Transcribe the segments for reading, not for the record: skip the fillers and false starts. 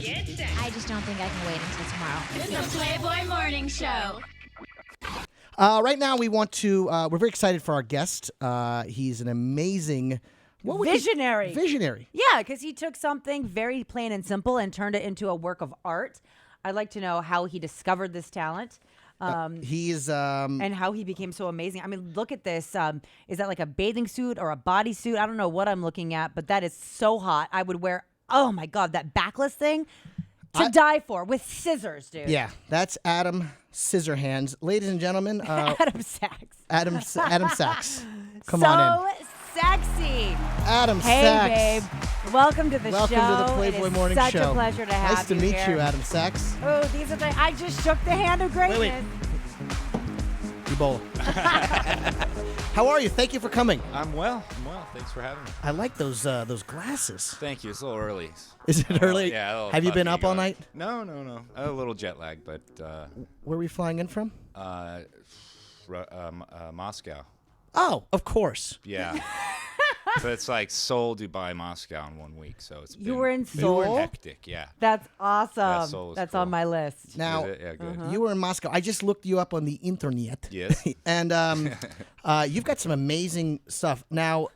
Get set. I just don't think I can wait until tomorrow. It's the Playboy Morning Show. Right now, we're very excited for our guest. He's an amazing... Visionary. Visionary. Yeah, because he took something very plain and simple and turned it into a work of art. I'd like to know how he discovered this talent. He's... and how he became so amazing. I mean, look at this. Is that like a bathing suit or a bodysuit? I don't know what I'm looking at, but that is so hot. I would wear, oh my God, that backless thing to die for with scissors, dude. Yeah, that's Adam Scissorhands. Ladies and gentlemen. Adam Saaks. Adam Saaks. Come on in. Sexy. Adam Hey, Saaks. babe. Welcome to the show. Welcome to the Playboy Morning Such Show. a pleasure to have Nice to you meet here. you, Adam Saaks. Oh, these are the. I just shook the hand of greatness. Wait. Ebola. How are you? Thank you for coming. I'm well. Thanks for having me. I like those glasses. Thank you. It's a little early. Is it early? Yeah. A little Have you been puffy up all going. night? No. A little jet lag, but Where are we flying in from? Moscow. Oh, of course. Yeah. So it's like Seoul, Dubai, Moscow in 1 week. So it's You been were in Seoul? hectic. Yeah. That's awesome. Yeah, Seoul was That's cool. on my list. Now, Is it? Yeah, good. you were in Moscow. I just looked you up on the internet. Yes. And you've got some amazing stuff. Now,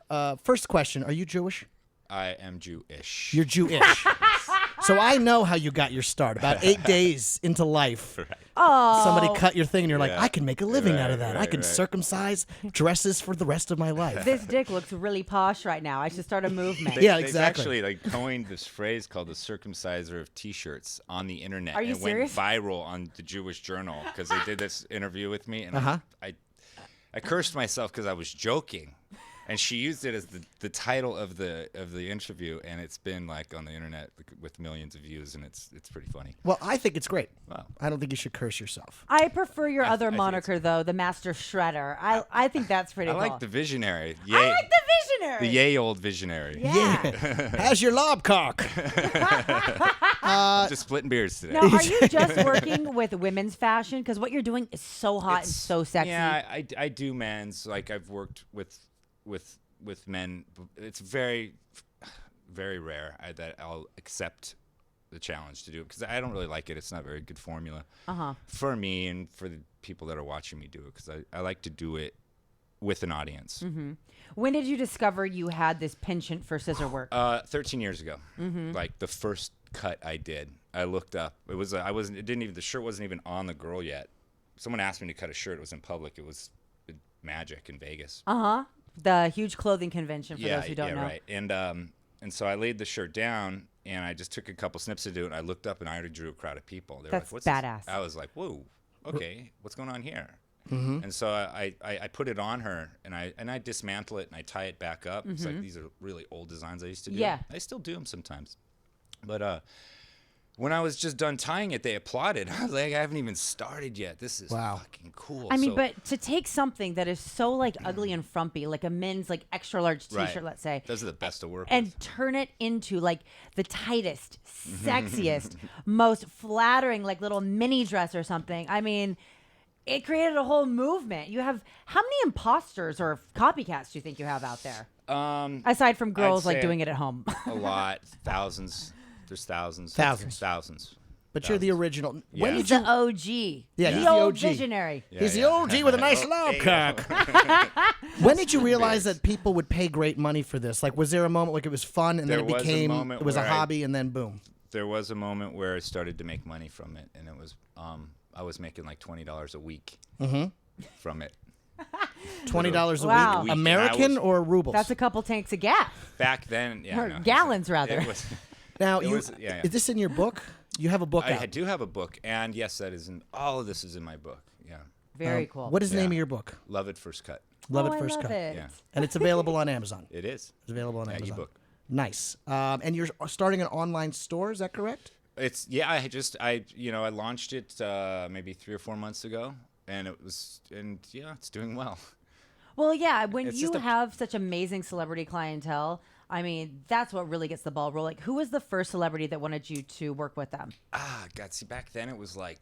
first question, are you Jewish? I am Jewish. You're Jewish. So I know how you got your start. About 8 days into life, somebody cut your thing, and you're like, Yeah. I can make a living out of that. I Right, can right. circumcise dresses for the rest of my life. This dick looks really posh right now. I should start a movement. Yeah, They've exactly. actually coined this phrase called the circumciser of T-shirts on the internet. Are you and serious? went viral on the Jewish Journal because they did this interview with me, and Uh-huh. I cursed myself because I was joking, and she used it as the title of the interview, and it's been like on the internet with millions of views, and it's pretty funny. Well, I think it's great. Wow. I don't think you should curse yourself. I prefer your other I think moniker, though, the Master Shredder. I think that's pretty I cool. like the visionary. Yay, I like the visionary. the yay old visionary. Yeah. How's your lob cock? Just splitting beers today. Now, are you just working with women's fashion? Because what you're doing is so hot and so sexy. Yeah, I do men's. Like I've worked with men. It's very, very rare that I'll accept the challenge to do it because I don't really like it. It's not a very good formula for me and for the people that are watching me do it because I like to do it with an audience. Mm-hmm. When did you discover you had this penchant for scissor work? 13 years ago, like the first cut I did, I looked up. It was the shirt wasn't even on the girl yet. Someone asked me to cut a shirt. It was in public. It was Magic in Vegas. The huge clothing convention for those who don't know. Right. And so I laid the shirt down and I just took a couple snips to do it. And I looked up and I already drew a crowd of people. They were That's like, "What's badass." This? I was like, "Whoa, okay, what's going on here?" And so I put it on her and I dismantle it and I tie it back up. It's like these are really old designs I used to do. Yeah. I still do them sometimes, but when I was just done tying it, they applauded. I was like, I haven't even started yet. This is fucking cool. I mean, So- but to take something that is so like ugly and frumpy, like a men's like extra large T-shirt, Right. let's say, Those are the best to work and with. turn it into like the tightest, sexiest, most flattering like little mini dress or something. I mean, it created a whole movement. You have how many imposters or copycats do you think you have out there? Aside from girls like say doing it at home. A lot, thousands. There's thousands. Thousands. But you're the original. When Yeah. did He's you? the OG. Yeah, the he's the old OG. visionary. Yeah, He's the yeah. OG with a nice Oh, lob hey, cock. When did you realize that people would pay great money for this? Like, was there a moment like it was fun and then There it was a became moment it was a where hobby and then boom? There was a moment where I started to make money from it, and it was I was making like $20 a week from it. $20 a Wow. week, And I American was- or rubles? That's a couple tanks of gas. Back then, yeah, Or no, gallons, rather. It was, now it you. was- yeah, yeah. Is this in your book? You have a book out. I do have a book, and yes, that is in all of this is in my book. Yeah, Very cool. What is the name Yeah. of your book? Love It First Cut. Love Oh, It First I love Cut. it. Yeah. And it's available on Amazon. It is. It's available on Amazon. ebook. Nice. And you're starting an online store. Is that correct? It's I launched it maybe 3 or 4 months ago, and it's doing well. Well, yeah, when It's you just a- have such amazing celebrity clientele, I mean, that's what really gets the ball rolling. Who was the first celebrity that wanted you to work with them? God, see, back then it was like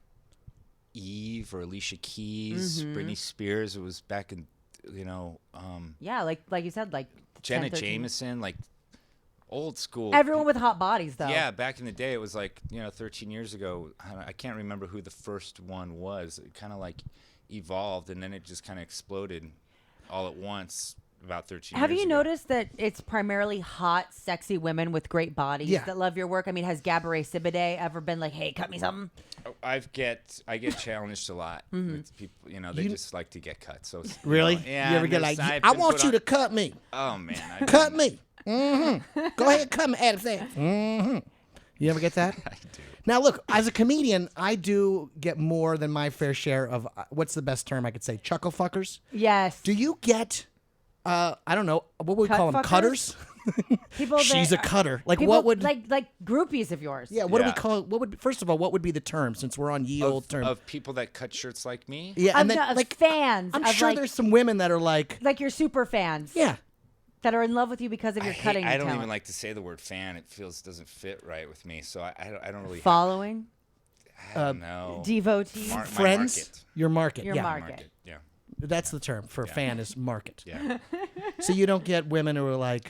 Eve or Alicia Keys, Britney Spears. It was back in, Yeah, like you said, like Jenna 10, 13. Jameson, like Old school. Everyone with hot bodies, though. Yeah, back in the day, it was like 13 years ago. I can't remember who the first one was. It kind of like evolved, and then it just kind of exploded all at once about 13 Have years you ago. noticed that it's primarily hot, sexy women with great bodies that love your work? I mean, has Gabourey Sidibe ever been like, "Hey, cut me something"? I get challenged a lot with people. They just like to get cut. So Really? Yeah. You ever get like, I want you to cut me. Oh man. Cut me. Mm-hmm. Go ahead, cut me, Adam Saks. Mm-hmm. You ever get that? I do. Now, look, as a comedian, I do get more than my fair share of, what's the best term I could say, chuckle fuckers? Yes. Do you get, I don't know, what would we Cut call them, fuckers? cutters? People She's a cutter. Like, people, what would... like groupies of yours? Yeah, what do we Yeah. call, first of all, what would be the term, since we're on ye old term? Of people that cut shirts like me. Yeah, and then, no, like, fans. I'm of sure like, there's some women that are like, your super fans. yeah. That are in love with you because of your cutting I don't talent. even like to say the word fan. It doesn't fit right with me. So I don't really Following, I don't know. devotee, My Friends, market. your market. Your yeah. market. Yeah. That's the term for fan is market. Yeah. So you don't get women who are like,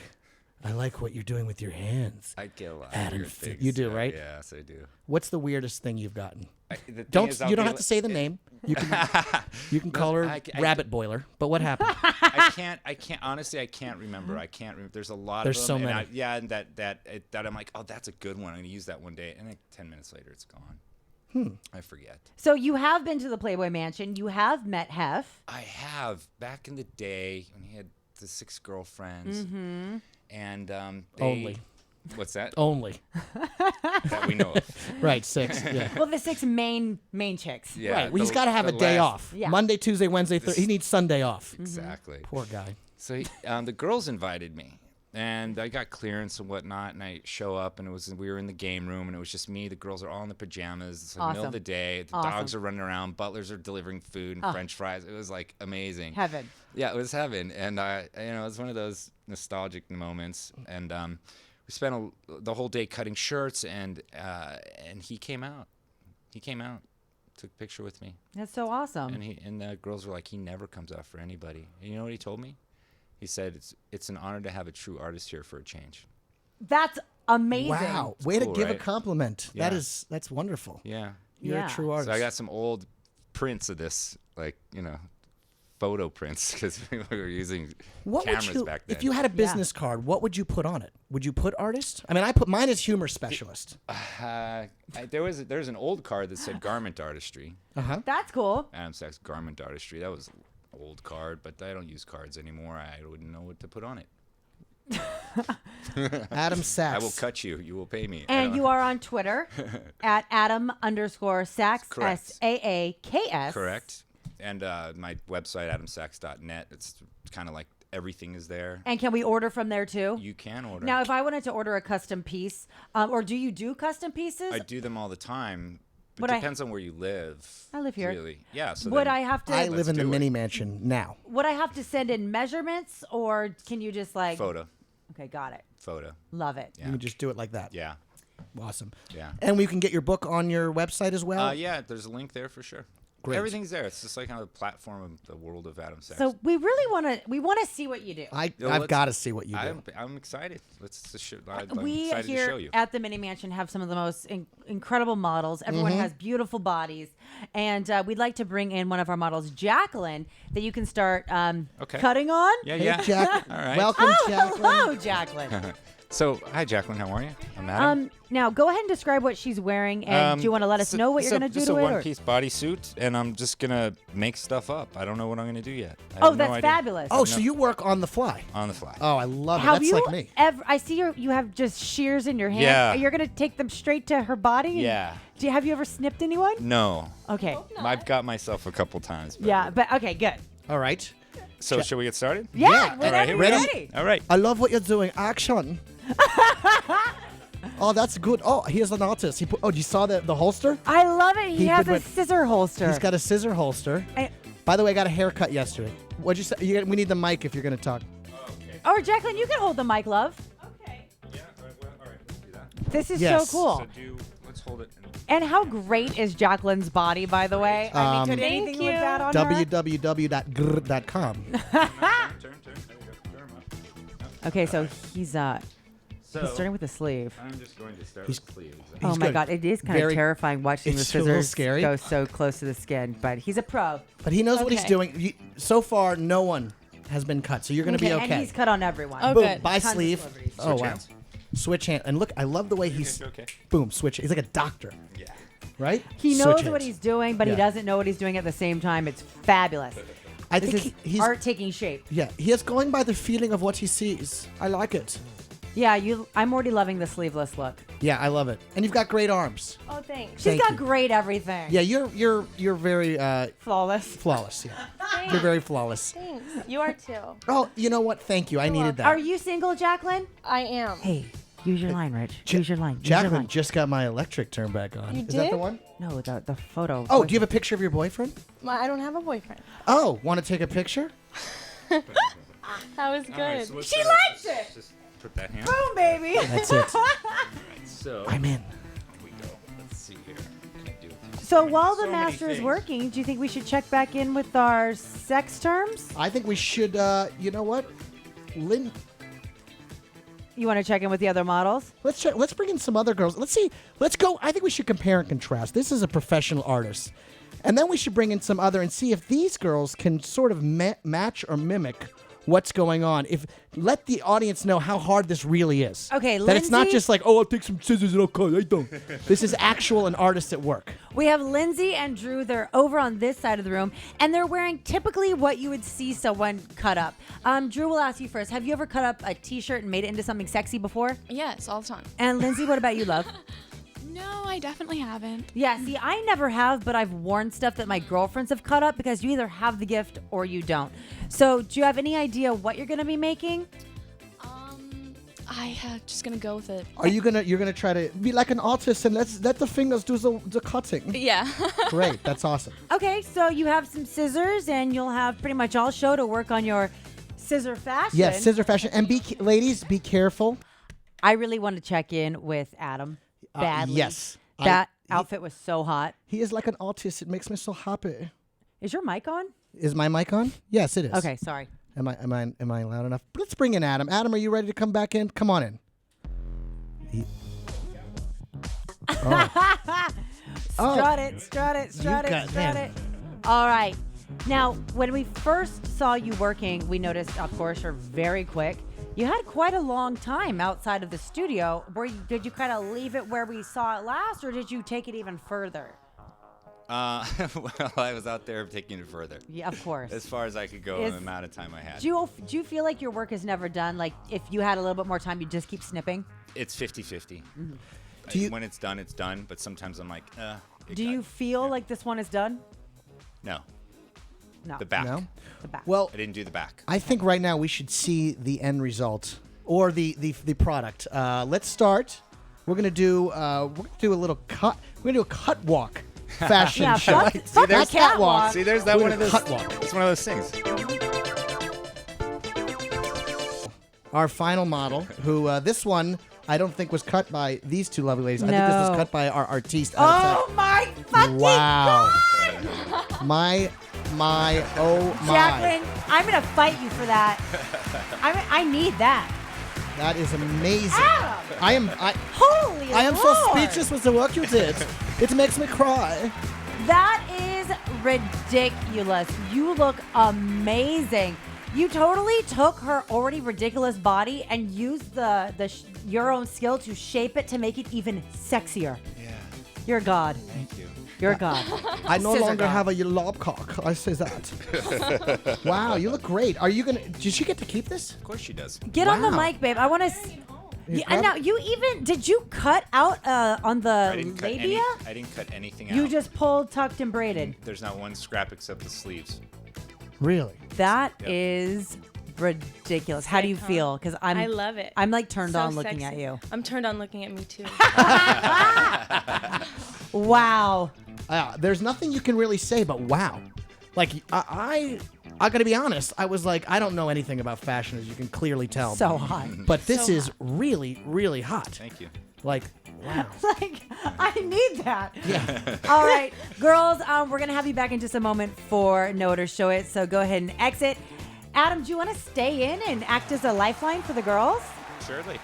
I like what you're doing with your hands. I get a lot Adam, of weird things. you do, right? Yes, I do. What's the weirdest thing you've gotten? The thing is, You don't I'll have to say the name. You can call her I Rabbit Boiler. But what happened? I can't honestly. I can't remember. I can't remember. There's a lot There's of so them. many. And that I'm like, oh, that's a good one. I'm gonna use that one day, and then 10 minutes later, it's gone. I forget. So you have been to the Playboy Mansion. You have met Hef. I have back in the day when he had the 6 girlfriends, and they, Only. What's that? Only. That we know of. Right, 6. Yeah. Well, the 6 main chicks. Yeah. Right. Well, he's got to have a day off. Yeah. Monday, Tuesday, Wednesday, Thursday. He needs Sunday off. Exactly. Poor guy. So the girls invited me, and I got clearance and whatnot, and I show up, and we were in the game room, and it was just me. The girls are all in the pajamas. It's like middle of the day. The dogs are running around. Butlers are delivering food and French fries. It was like amazing. Heaven. Yeah, it was heaven, and it was one of those nostalgic moments. And we spent the whole day cutting shirts, and he came out. He came out, took a picture with me, That's so awesome. and the girls were like, he never comes out for anybody. And you know what he told me? He said, it's an honor to have a true artist here for a change. That's amazing. Wow. Way to cool, give a right? compliment. Yeah. That's wonderful. Yeah. You're Yeah. a true artist. So I got some old prints of this, photo prints, because we were using cameras back then. If you had a business card, what would you put on it? Would you put artist? I mean, I put mine as humor specialist. There's an old card that said garment artistry. That's cool. Adam Saaks garment artistry. That was an old card, but I don't use cards anymore. I wouldn't know what to put on it. Adam Saks. I will cut you. You will pay me. And you are on Twitter at Adam_Saaks, Correct. SAAKS. Correct. And my website, adamsaaks.net. It's kind of like everything is there. And can we order from there too? You can order. Now, if I wanted to order a custom piece, or do you do custom pieces? I do them all the time. But Would it I- depends on where you live. I live here. Really. Yeah. So Would then I have to? I live in the do it. mini mansion now. Would I have to send in measurements, or can you just like? Photo. Okay, got it. Photo. Love it. Yeah. You can just do it like that. Yeah. Awesome. Yeah. And we can get your book on your website as well? Yeah, there's a link there for sure. Great. Everything's there. It's just like on a platform of the world of Adam Saks. So we really want to see what you do. I've let's- got to see what you do. I'm excited. I'm We excited to show here you. at the Mini Mansion have some of the most incredible models. Everyone has beautiful bodies, and we'd like to bring in one of our models, Jaclyn, that you can start Okay. cutting on. Yeah, Hey, yeah. Jack. All right. Welcome, Oh, Jaclyn. hello, Jaclyn. So, hi, Jaclyn. How are you? I'm Adam. Now go ahead and describe what she's wearing, and do you want to let us know what you're going to do just to a it? or- one-piece bodysuit, and I'm just gonna make stuff up. I don't know what I'm gonna do yet. I Oh, have no that's idea. fabulous. Oh, so you work on the fly. On the fly. Oh, I love it. Have That's you like me. ever? I see you have just shears in your hand. Yeah. You're going to take them straight to her body. and- Yeah. Have you ever snipped anyone? No. Okay. I've got myself a couple times. But Yeah, but okay, good. All right. So, should we get started? Yeah, Yeah. whenever All right, here you're we go. ready. All right. I love what you're doing. Action. Oh, that's good. Oh, here's an artist. You saw the holster? I love it. He He has did a what- scissor holster. He's got a scissor holster. By the way, I got a haircut yesterday. What'd you say? We need the mic if you're going to talk. Or Jaclyn, you can hold the mic, love. Okay. Yeah. All right. Let's do that. This is Yes. so cool. Let's hold it. And how great is Jaclyn's body, by the way? I mean, could Thank anything you. look bad on her? www.grr.com. Turn. There you go. Turn 'em up. Okay, so he's So starting with the sleeve. I'm just going to start He's- with the sleeves. Oh my good. God, it is kind Very- of terrifying watching the it's a little scissors scary. go so close to the skin, but he's a pro. But he knows what he's Okay. doing. So far, no one has been cut, so you're going to be Okay. okay. And he's cut on everyone. Oh, Boom, good. by Tons of sleeve. celebrities. Oh, Switch wow. hands. Switch hand. And look, I love the way he's, Okay. boom, switch. He's like a doctor, Yeah. right? He Switch knows hands. what he's doing, but he Yeah. doesn't know what he's doing at the same time. It's fabulous. I This think is he's, art taking shape. yeah, he is going by the feeling of what he sees. I like it. Yeah, I'm already loving the sleeveless look. Yeah, I love it. And you've got great arms. Oh, thanks. She's Thank got you. great everything. Yeah, you're very Flawless. flawless. Yeah, you're very flawless. Thanks. You are too. Oh, you know what? Thank you. I needed that. Are you single, Jaclyn? I am. Hey, use your line, Rich. Use your line. Use your Jaclyn line. just got my electric turned back on. You Is that the did? one? No, the photo. Oh, do you have a picture of your boyfriend? I don't have a boyfriend. Oh, want to take a picture? That was good. All right, so what's She the- likes it. Just put that hand. Boom, baby. That's it. So I'm in. here we go. Let's see here. What can I do with these? So while the So many master is things. working, do you think we should check back in with our sex terms? I think we should, you know what? You want to check in with the other models? Let's check. Let's bring in some other girls. Let's see. Let's go. I think we should compare and contrast. This is a professional artist. And then we should bring in some other and see if these girls can sort of match or mimic what's going on. Let the audience know how hard this really is. Okay, that it's not Lindsay- just like, oh, I'll take some scissors and I'll cut. I don't. This is actual an artist at work. We have Lindsay and Drew. They're over on this side of the room, and they're wearing typically what you would see someone cut up. Drew, will ask you first. Have you ever cut up a T-shirt and made it into something sexy before? Yes, all the time. And Lindsay, what about you, love? No, I definitely haven't. Yeah, see, I never have, but I've worn stuff that my girlfriends have cut up because you either have the gift or you don't. So, do you have any idea what you're going to be making? Just gonna go with it. Are you gonna? You're gonna try to be like an artist and let the fingers do the cutting. Yeah. Great. That's awesome. Okay, so you have some scissors, and you'll have pretty much all show to work on your scissor fashion. Yes, scissor fashion. And ladies, be careful. I really want to check in with Adam badly. Yes. That outfit was so hot. He is like an artist. It makes me so happy. Is your mic on? Is my mic on? Yes, it is. Okay, sorry. Am I loud enough? Let's bring in Adam. Adam, are you ready to come back in? Come on in. Strut it, strut it, strut got- it, strut man. it. All right. Now, when we first saw you working, we noticed, of course, you're very quick. You had quite a long time outside of the studio. Did you kind of leave it where we saw it last, or did you take it even further? Well, I was out there taking it further. Yeah, of course. As far as I could go in the amount of time I had. Do you feel like your work is never done? Like, if you had a little bit more time, you'd just keep snipping? It's 50-50. When it's done, but sometimes I'm like, Do you feel like this one is done? No. No. The back. No? The back. Well, I didn't do the back. I think right now we should see the end result or the product. Let's start. We're gonna do a little cut. We're gonna do a cut walk fashion Yeah, show. fuck the That's catwalk. See, there's that We're one of gonna those. cut walk. It's one of those things. Our final model, who this one I don't think was cut by these two lovely ladies. I think this was No. cut by our artiste. Oh my fucking Wow. God! my, oh my. Jaclyn, I'm gonna fight you for that. I need that. That is amazing. Adam! Holy I am so Lord. speechless with the work you did. It makes me cry. That is ridiculous. You look amazing. You totally took her already ridiculous body and used your own skill to shape it to make it even sexier. Yeah. You're a god. Thank you. You're a god. I no Scissor longer god. have a lob cock. I say that. Wow, you look great. Are you gonna? Did she get to keep this? Of course she does. Get on the Wow. mic, babe. I want to. Yeah, and now did you cut out on I the didn't cut labia? I didn't cut anything out. You just pulled, tucked, and braided. There's not one scrap except the sleeves. Really? That Yep. is ridiculous. How do you feel? Because I love it. I'm like turned So on looking sexy. at you. I'm turned on looking at me too. Wow. There's nothing you can really say, but wow. Like I gotta be honest. I was like, I don't know anything about fashion, as you can clearly tell. So hot. But this So is really, really hot. Thank you. Like, wow. Like, I need that. Yeah. All right, girls, we're going to have you back in just a moment for Know It or Show It. So go ahead and exit. Adam, do you want to stay in and act as a lifeline for the girls? Surely.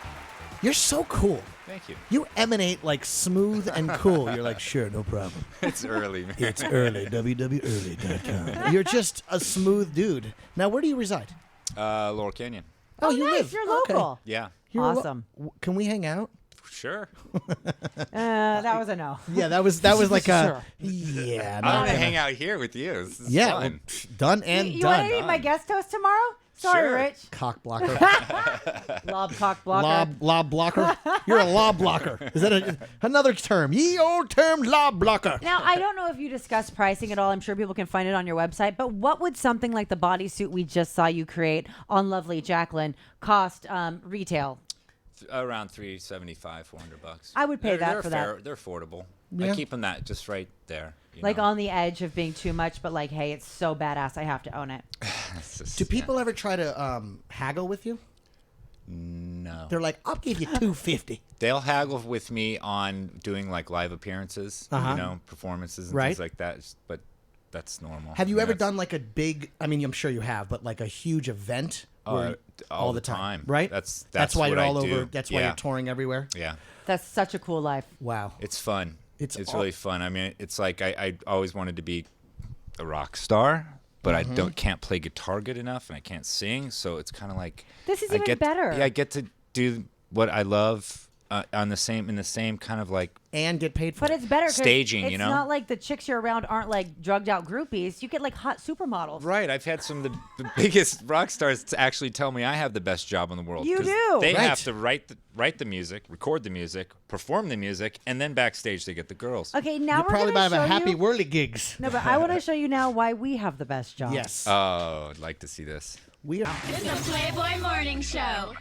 You're so cool. Thank you. You emanate like smooth and cool. You're like, sure, no problem. It's early, man. It's early, www.early.com. You're just a smooth dude. Now, where do you reside? Laurel Canyon. Oh, you nice. live. You're Okay. local. Yeah. You're a Awesome. Can we hang out? Sure. That was a no. Yeah, that was like a Sure. yeah. I'm not gonna gonna- hang out here with you. This is Yeah, fun. well, done and You want done. to eat my guest toast tomorrow? Sorry, Sure. Rich. Cock blocker. Lob cock blocker. Lob blocker. You're a lob blocker. Is that another term? Ye old term, lob blocker. Now, I don't know if you discussed pricing at all. I'm sure people can find it on your website. But what would something like the bodysuit we just saw you create on lovely Jaclyn cost retail? Around $375, $400. I would pay that they're for that. fair, They're affordable. Yeah. I keep them that just right there. you Like know? on the edge of being too much, but like, hey, it's so badass, I have to own it. It's just- Do people ever try to haggle with you? No. They're like, I'll give you $250. They'll haggle with me on doing like live appearances, Uh-huh. you know, performances and Right. things like that. But that's normal. Have you I mean, ever that's- done like a big? I mean, I'm sure you have, but like a huge event. where- all the time. right? That's why what you're I all do. over. That's why Yeah. you're touring everywhere. Yeah. That's such a cool life. Wow. It's fun. It's It's all- really fun. I mean, it's like I always wanted to be a rock star, but Mm-hmm. I can't play guitar good enough, and I can't sing. So it's kind of like This is I even get, better. Yeah, I get to do what I love in the same kind of like And get paid for But it. it's better 'cause Staging, it's you know? not like the chicks you're around aren't like drugged out groupies. You get like hot supermodels. right. I've had some of the biggest rock stars to actually tell me I have the best job in the world. You 'cause do. They Right. have to write the music, record the music, perform the music, and then backstage they get the girls. Okay, now You we're probably gonna buy show a Happy you. Whirly gigs. No, but I want to show you now why we have the best job. Yes. Oh, I'd like to see this. We are. The Playboy Morning Show.